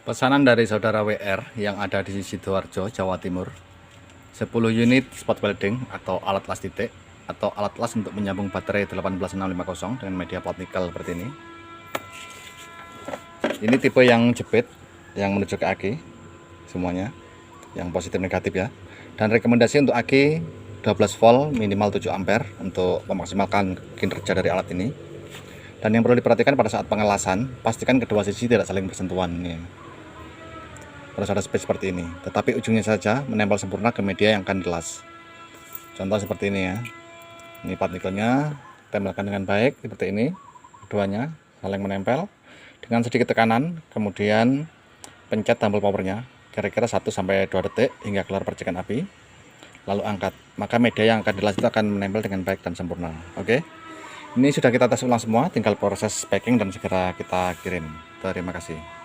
Pesanan dari saudara WR yang ada di Sidoarjo, Jawa Timur. 10 unit spot welding atau alat las titik atau alat las untuk menyambung baterai 18650 dengan media plat nikel seperti ini. Ini tipe yang jepit yang menuju ke aki semuanya, yang positif negatif ya. Dan rekomendasi untuk aki 12 volt minimal 7 ampere untuk memaksimalkan kinerja dari alat ini. Dan yang perlu diperhatikan pada saat pengelasan, pastikan kedua sisi tidak saling bersentuhan nih. Harus ada space seperti ini, tetapi ujungnya saja menempel sempurna ke media yang akan dilas. Contoh seperti ini ya. Ini plat nikelnya, tempelkan dengan baik seperti ini. Keduanya saling menempel dengan sedikit tekanan, kemudian pencet tombol powernya kira-kira 1-2 detik hingga keluar percikan api. Lalu angkat, maka media yang akan dilas itu akan menempel dengan baik dan sempurna. Oke. Ini sudah kita tes ulang semua, tinggal proses packing dan segera kita kirim. Terima kasih.